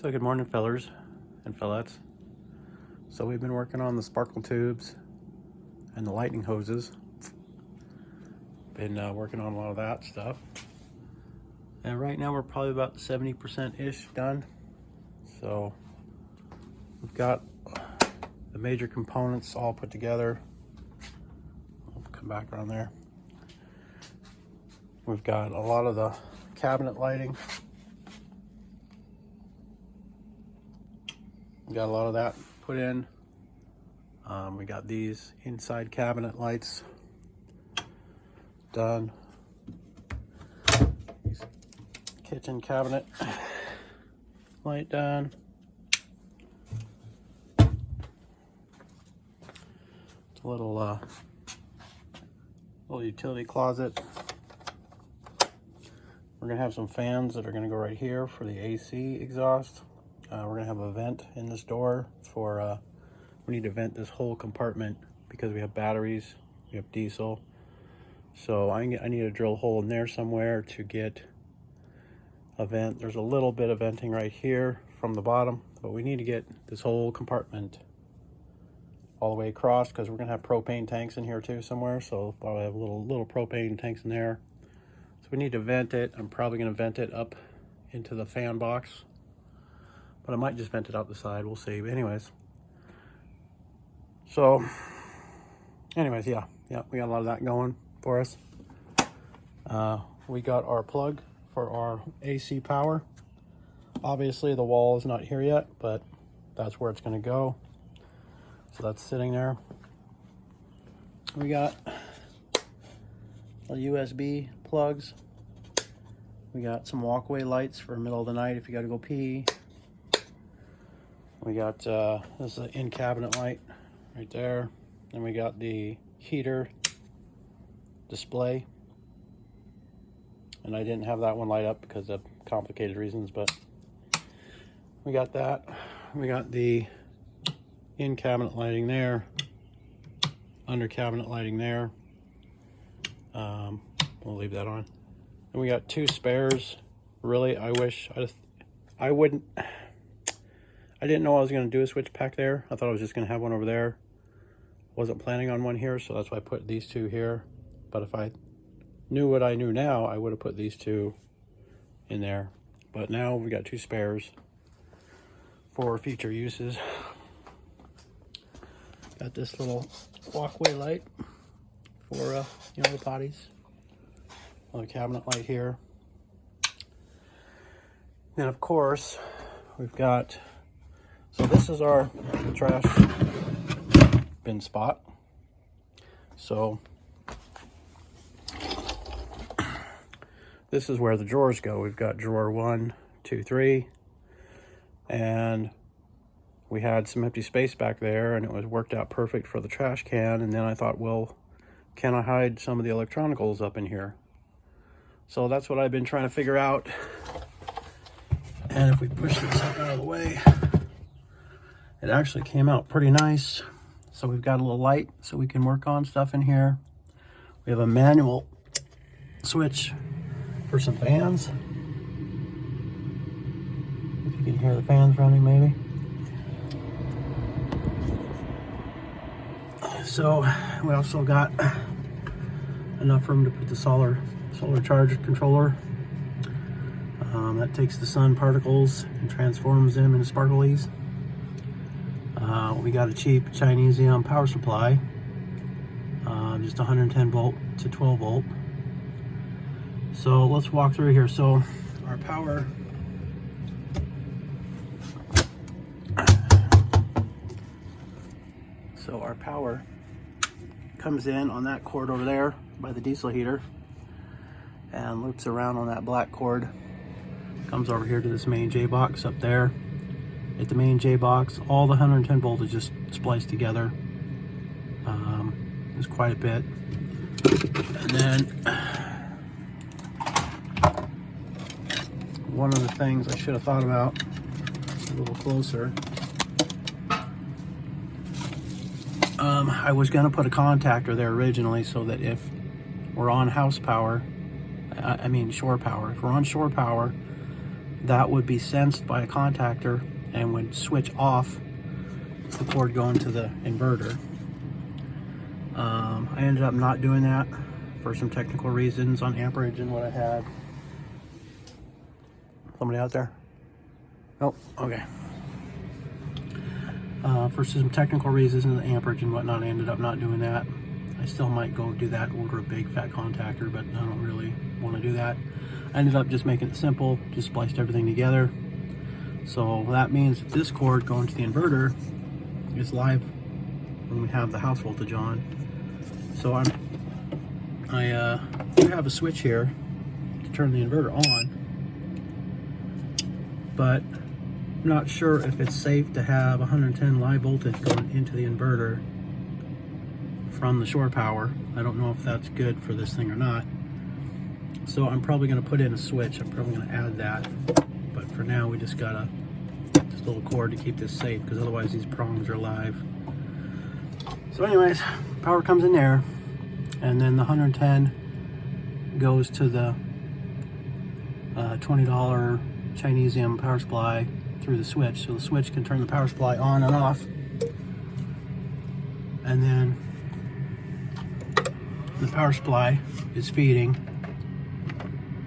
So good morning, fellers and fellettes. So we've been working on the sparkle tubes and the lightning hoses. Been working on a lot of that stuff. And right now we're probably about 70%-ish done. So we've got the major components all put together. I'll come back around there. We've got a lot of the cabinet lighting. We got a lot of that put in. We got these inside cabinet lights done. Kitchen cabinet light done. It's a little utility closet. We're gonna have some fans that are gonna go right here for the AC exhaust. We're gonna have a vent in this door for, we need to vent this whole compartment because we have batteries, we have diesel. So I need to drill a hole in there somewhere to get a vent. There's a little bit of venting right here from the bottom, but we need to get this whole compartment all the way across because we're gonna have propane tanks in here too somewhere. So probably have little propane tanks in there. So we need to vent it. I'm probably gonna vent it up into the fan box, but I might just vent it out the side. We'll see. But anyways, so anyways, yeah, we got a lot of that going for us. We got our plug for our AC power. Obviously the wall is not here yet, but that's where it's going to go. So that's sitting there. We got USB plugs. We got some walkway lights for middle of the night if you got to go pee. We got this is an in cabinet light right there. Then we got the heater display, and I didn't have that one light up because of complicated reasons, but we got that. We got the in cabinet lighting there, under cabinet lighting there. We'll leave that on. And we got two spares. Really, I wish I wouldn't. I didn't know I was going to do a switch pack there. I thought I was just going to have one over there. Wasn't planning on one here, so that's why I put these two here. But if I knew what I knew now, I would have put these two in there. But now we got two spares for future uses. Got this little walkway light for the potties. Another cabinet light here. Then of course we've got. So this is our trash bin spot. So this is where the drawers go. We've got drawer 1, 2, 3, and we had some empty space back there, and it was worked out perfect for the trash can. And then I thought, well, can I hide some of the electronicals up in here? So that's what I've been trying to figure out. And if we push this out of the way, it actually came out pretty nice. So we've got a little light so we can work on stuff in here. We have a manual switch for some fans. If you can hear the fans running maybe. So we also got enough room to put the solar charge controller. That takes the sun particles and transforms them into sparklies. We got a cheap Chinese Xeon power supply, just 110 volt to 12 volt. So let's walk through here. So our power, comes in on that cord over there by the diesel heater and loops around on that black cord, comes over here to this main J box up there. At the main J box, all the 110 volt is just spliced together. There's quite a bit. And then one of the things I should have thought about a little closer. I was going to put a contactor there originally so that if we're on house power, I mean shore power, if we're on shore power, that would be sensed by a contactor and would switch off the cord going to the inverter. I ended up not doing that for some technical reasons on amperage and what I had. Somebody out there? Oh, okay. For some technical reasons and the amperage and whatnot, I ended up not doing that. I still might go do that, order a big fat contactor, but I don't really want to do that. I ended up just making it simple, just spliced everything together. So that means that this cord going to the inverter is live when we have the house voltage on. So I do have a switch here to turn the inverter on, but I'm not sure if it's safe to have 110 live voltage going into the inverter from the shore power. I don't know if that's good for this thing or not. So I'm probably going to put in a switch. I'm probably going to add that. But for now, we just got this little cord to keep this safe, because otherwise these prongs are live. So anyways, power comes in there, and then the 110 goes to the $20 Chinesium power supply through the switch. So the switch can turn the power supply on and off. And then the power supply is feeding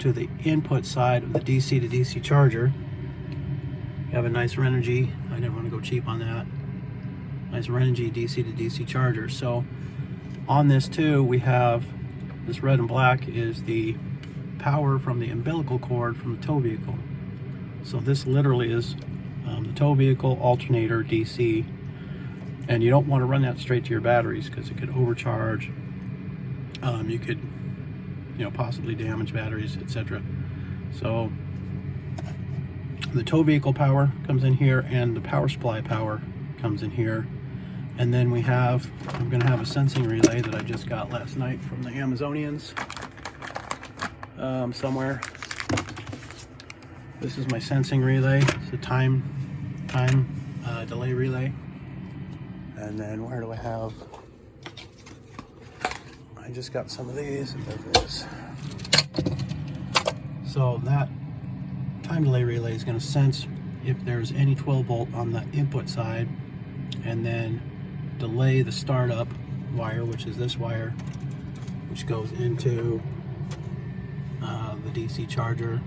to the input side of the DC to DC charger. You have a nice Renogy. I didn't want to go cheap on that. Nice Renogy DC to DC charger. So on this too, we have this red and black is the power from the umbilical cord from the tow vehicle. So this literally is the tow vehicle alternator DC, and you don't want to run that straight to your batteries because it could overcharge. You could, possibly damage batteries, etc. So the tow vehicle power comes in here, and the power supply power comes in here. And then I'm going to have a sensing relay that I just got last night from the Amazonians somewhere. This is my sensing relay. It's a time delay relay. And then where do I have? I just got some of these. It does this. So that time delay relay is going to sense if there's any 12 volt on the input side, and then delay the startup wire, which is this wire, which goes into the DC charger.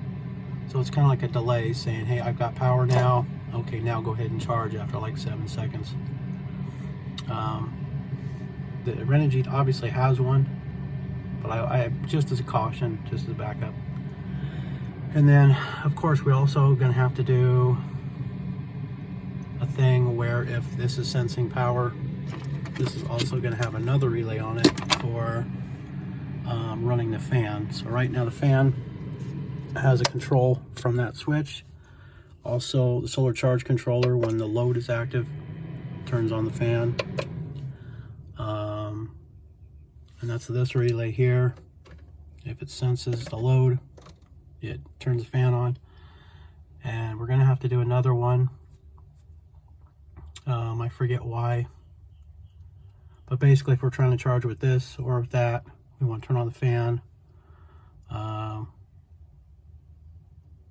So it's kind of like a delay saying, hey, I've got power now. Okay, now go ahead and charge after like 7 seconds. The Renogy obviously has one, but I just as a caution, just as a backup. And then, of course, we're also going to have to do a thing where if this is sensing power, this is also going to have another relay on it for running the fan. So right now the fan has a control from that switch. Also, the solar charge controller, when the load is active, turns on the fan. And that's this relay here. If it senses the load, it turns the fan on. And we're going to have to do another one. I forget why. But basically, if we're trying to charge with this or with that, we want to turn on the fan.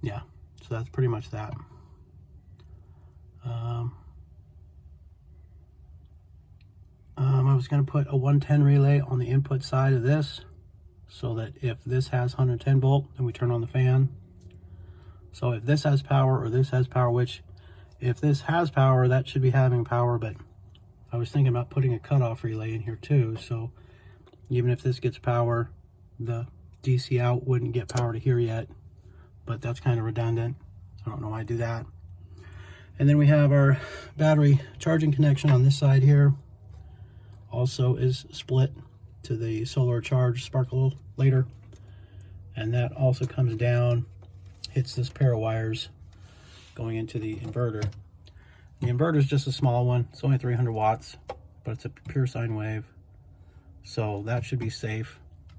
Yeah, so that's pretty much that. I was going to put a 110 relay on the input side of this, so that if this has 110 volt, then we turn on the fan. So if this has power or this has power, which if this has power, that should be having power, but I was thinking about putting a cutoff relay in here too. So even if this gets power, the DC out wouldn't get power to here yet, but that's kind of redundant. I don't know why I do that. And then we have our battery charging connection on this side here. Also is split to the solar charge sparkle later. And that also comes down, hits this pair of wires going into the inverter. The inverter is just a small one. It's only 300 watts, but it's a pure sine wave. So that should be safe.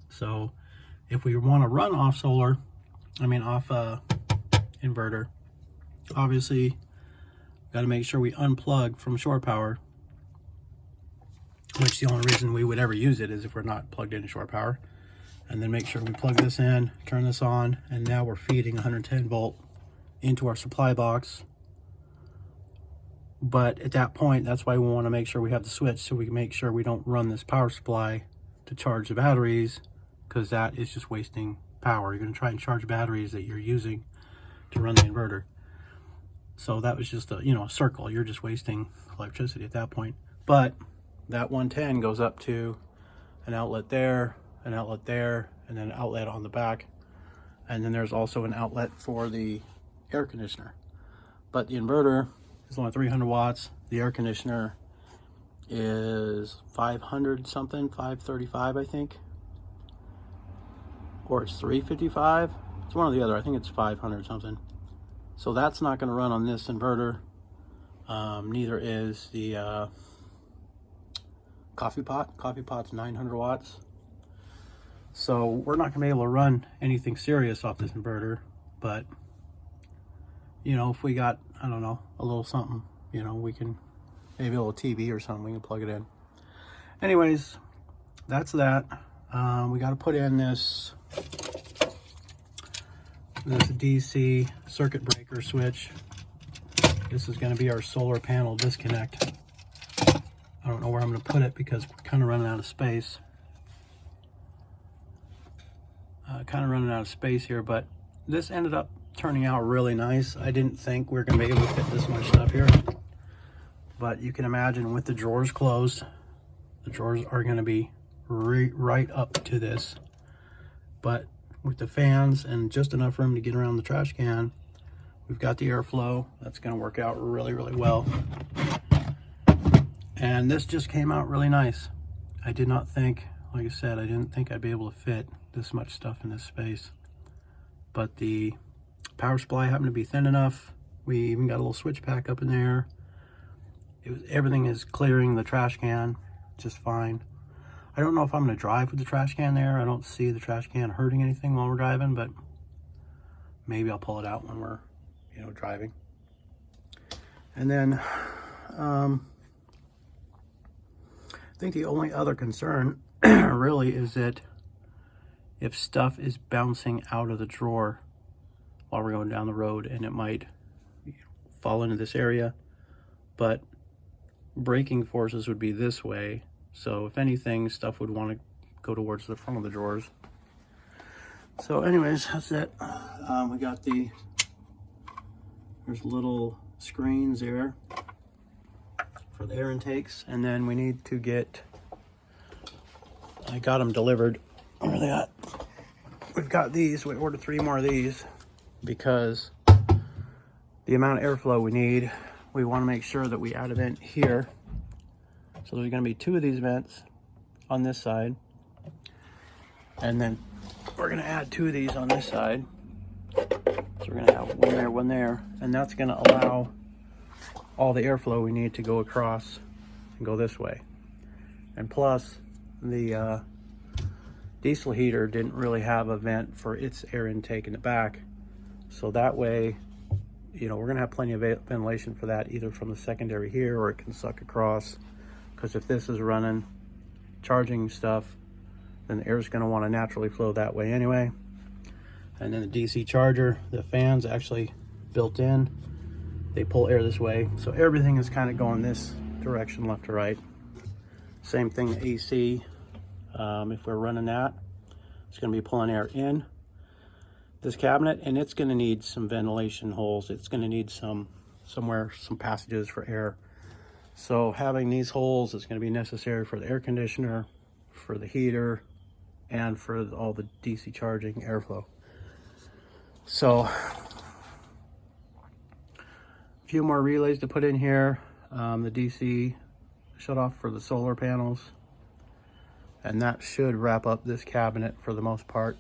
So if we want to run off inverter, obviously got to make sure we unplug from shore power, which the only reason we would ever use it is if we're not plugged into shore power. And then make sure we plug this in, turn this on, and now we're feeding 110 volt into our supply box. But at that point, that's why we want to make sure we have the switch, so we can make sure we don't run this power supply to charge the batteries, because that is just wasting power. You're going to try and charge batteries that you're using to run the inverter. So that was just a, you know, a circle. You're just wasting electricity at that point. But that 110 goes up to an outlet there, an outlet there, and then an outlet on the back. And then there's also an outlet for the air conditioner. But the inverter is only 300 watts. The air conditioner is 500 something, 535 I think. Or it's 355. It's one or the other. I think it's 500 something. So that's not going to run on this inverter. Neither is the coffee pot. Coffee pot's 900 watts. So we're not going to be able to run anything serious off this inverter. But, you know, if we got, I don't know, a little something, you know, we can, maybe a little TV or something, we can plug it in. Anyways, that's that. We got to put in this DC circuit breaker switch. This is going to be our solar panel disconnect. I don't know where I'm going to put it because we're kind of running out of space. Here, but this ended up turning out really nice. I didn't think we were going to be able to fit this much stuff here, but you can imagine with the drawers closed, the drawers are going to be right up to this. But with the fans and just enough room to get around the trash can, we've got the airflow. That's going to work out really, really well. And this just came out really nice. I did not think, like I said, I didn't think I'd be able to fit this much stuff in this space. But the power supply happened to be thin enough. We even got a little switch pack up in there. Everything is clearing the trash can just fine. I don't know if I'm going to drive with the trash can there. I don't see the trash can hurting anything while we're driving, but maybe I'll pull it out when we're, you know, driving. And then I think the only other concern really is that if stuff is bouncing out of the drawer while we're going down the road, and it might fall into this area, but braking forces would be this way. So if anything, stuff would want to go towards the front of the drawers. So anyways, that's it. We got there's little screens there for the air intakes. And then we need to get, I got them delivered. Where are they at? We've got these. We ordered 3 more of these because the amount of airflow we need, we want to make sure that we add a vent here. So there's going to be 2 of these vents on this side, and then we're going to add 2 of these on this side. So we're going to have one there, and that's going to allow all the airflow we need to go across and go this way. And plus, the diesel heater didn't really have a vent for its air intake in the back, so that way, you know, we're going to have plenty of ventilation for that, either from the secondary here or it can suck across. Because if this is running, charging stuff, then the air is going to want to naturally flow that way anyway. And then the DC charger, the fans actually built in, they pull air this way. So everything is kind of going this direction, left to right. Same thing, the AC, if we're running that, it's going to be pulling air in this cabinet, and it's going to need some ventilation holes. It's going to need some passages for air. So having these holes is going to be necessary for the air conditioner, for the heater, and for all the DC charging airflow. So a few more relays to put in here. The DC shut off for the solar panels, and that should wrap up this cabinet for the most part.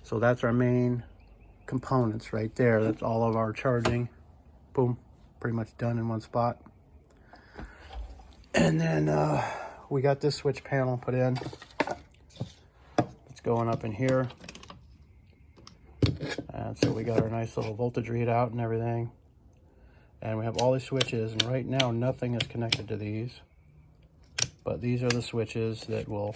So that's our main components right there. That's all of our charging. Boom, pretty much done in one spot. And then we got this switch panel put in. It's going up in here. And so we got our nice little voltage readout and everything. And we have all these switches, and right now nothing is connected to these. But these are the switches that will...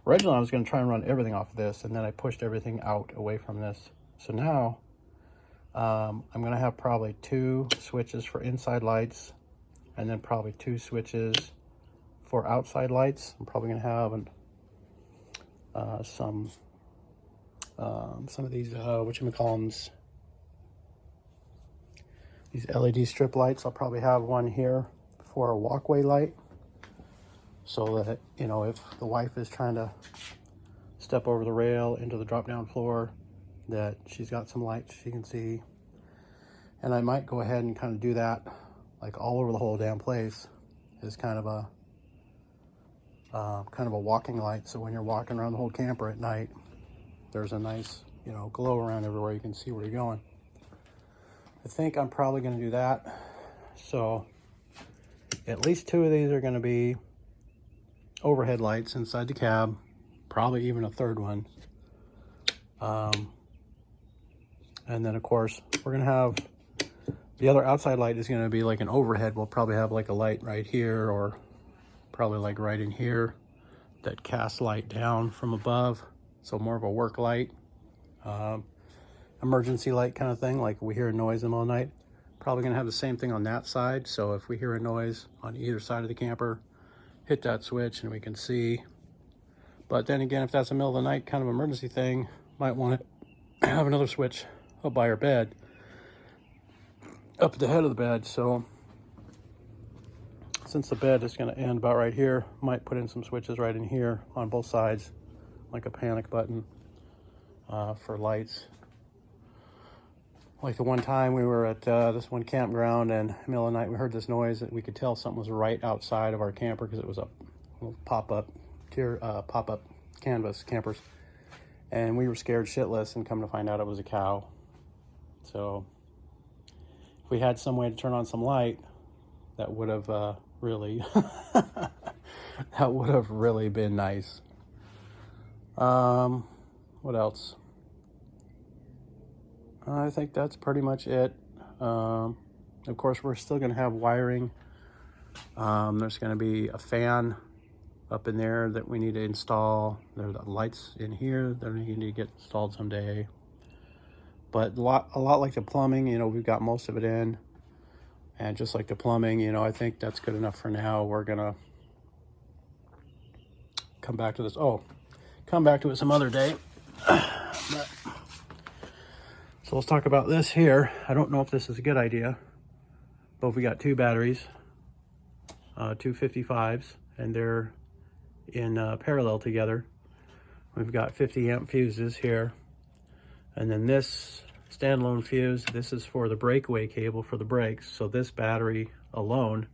Originally I was going to try and run everything off of this, and then I pushed everything out away from this. So now I'm going to have probably 2 switches for inside lights, and then probably 2 switches for outside lights. I'm probably going to have some of these whatchamacallums, these LED strip lights. I'll probably have one here for a walkway light, so that, you know, if the wife is trying to step over the rail into the drop down floor, that she's got some light she can see. And I might go ahead and kind of do that like all over the whole damn place, is kind of a walking light. So when you're walking around the whole camper at night, there's a nice, you know, glow around everywhere. You can see where you're going. I think I'm probably going to do that. So at least 2 of these are going to be overhead lights inside the cab, probably even a 3rd one. And then of course we're going to have the other outside light is going to be like an overhead. We'll probably have like a light right here, or probably like right in here, that casts light down from above. So more of a work light, emergency light kind of thing. Like if we hear a noise in the middle of the night, probably going to have the same thing on that side. So if we hear a noise on either side of the camper, hit that switch and we can see. But then again, if that's a middle of the night kind of emergency thing, might want to have another switch up by our bed, up at the head of the bed. So since the bed is going to end about right here, might put in some switches right in here on both sides, like a panic button for lights. Like the one time we were at this one campground, and in the middle of the night we heard this noise that we could tell something was right outside of our camper, because it was a little pop-up canvas campers, and we were scared shitless, and come to find out it was a cow. So if we had some way to turn on some light, that would have really that would have really been nice. What else? I think that's pretty much it. Of course, we're still going to have wiring. There's going to be a fan up in there that we need to install. There are the lights in here that need to get installed someday. But a lot like the plumbing, you know, we've got most of it in. And just like the plumbing, you know, I think that's good enough for now. We're going to come back to this. Come back to it some other day. So let's talk about this here. I don't know if this is a good idea, but we got 2 batteries, 2 55s, and they're in parallel together. We've got 50 amp fuses here. And then this standalone fuse, this is for the breakaway cable for the brakes. So this battery alone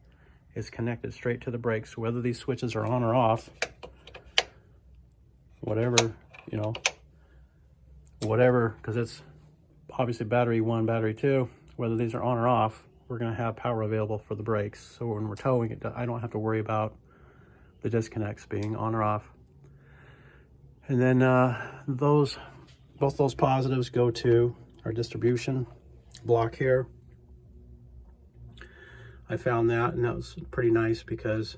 is connected straight to the brakes. Whether these switches are on or off, whatever, you know, whatever, because it's obviously battery 1, battery 2, whether these are on or off, we're going to have power available for the brakes. So when we're towing it, I don't have to worry about the disconnects being on or off. And then both those positives go to our distribution block here. I found that, and that was pretty nice because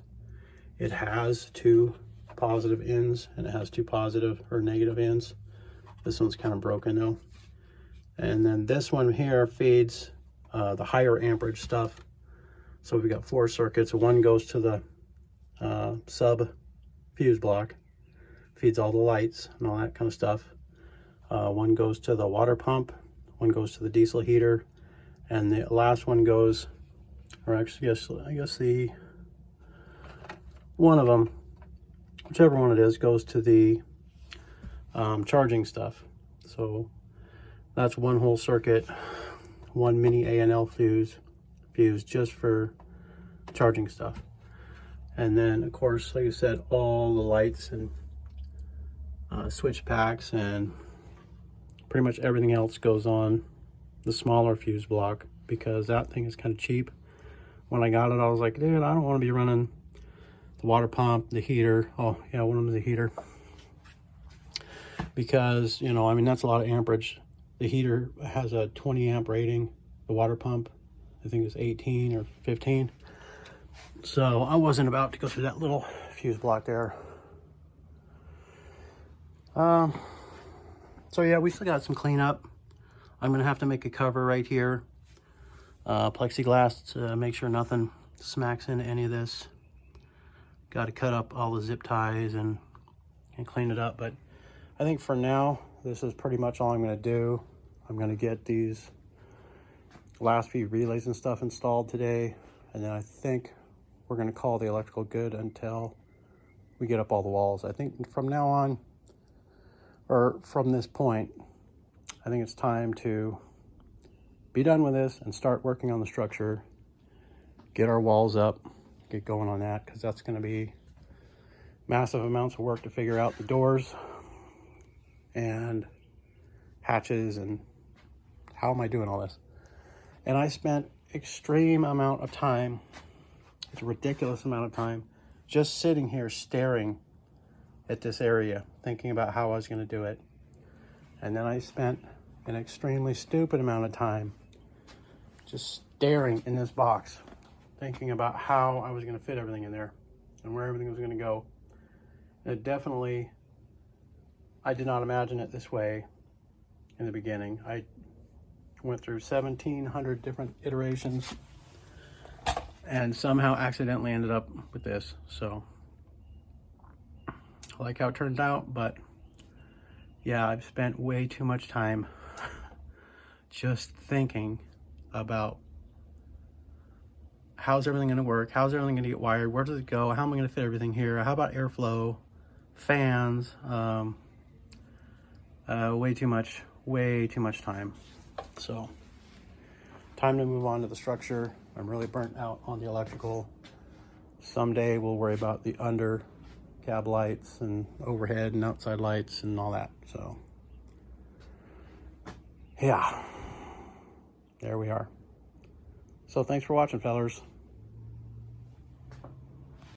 it has 2 positive ends and it has 2 positive or negative ends. This one's kind of broken though. And then this one here feeds the higher amperage stuff. So we've got 4 circuits. One goes to the sub fuse block, feeds all the lights and all that kind of stuff. One goes to the water pump, one goes to the diesel heater, and the last one goes, or actually, I guess the one of them, whichever one it is, goes to the charging stuff. So that's one whole circuit, one mini A&L fuse just for charging stuff. And then of course, like I said, all the lights and switch packs and pretty much everything else goes on the smaller fuse block, because that thing is kind of cheap. When I got it, I was like, dude, I don't want to be running the water pump, the heater. Oh yeah, one of them is a heater, because, you know, I mean, that's a lot of amperage. The heater has a 20 amp rating. The water pump, I think it's 18 or 15. So I wasn't about to go through that little fuse block there. So yeah, we still got some cleanup. I'm gonna have to make a cover right here, plexiglass, to make sure nothing smacks into any of this. Got to cut up all the zip ties and clean it up, but I think for now this is pretty much all I'm going to do. I'm going to get these last few relays and stuff installed today, and then I think we're going to call the electrical good until we get up all the walls. I think from now on, or from this point, I think it's time to be done with this and start working on the structure, get our walls up, get going on that, because that's going to be massive amounts of work to figure out the doors and hatches and how am I doing all this. And I spent extreme amount of time, it's a ridiculous amount of time, just sitting here staring at this area, thinking about how I was going to do it. And then I spent an extremely stupid amount of time just staring in this box, thinking about how I was going to fit everything in there and where everything was going to go. And it definitely, I did not imagine it this way in the beginning. I went through 1,700 different iterations and somehow accidentally ended up with this. So I like how it turned out, but yeah, I've spent way too much time just thinking about how's everything going to work, how's everything going to get wired, where does it go, how am I going to fit everything here, how about airflow, fans, way too much time. So time to move on to the structure. I'm really burnt out on the electrical. Someday we'll worry about the under cab lights and overhead and outside lights and all that. So yeah, there we are. So thanks for watching, fellers.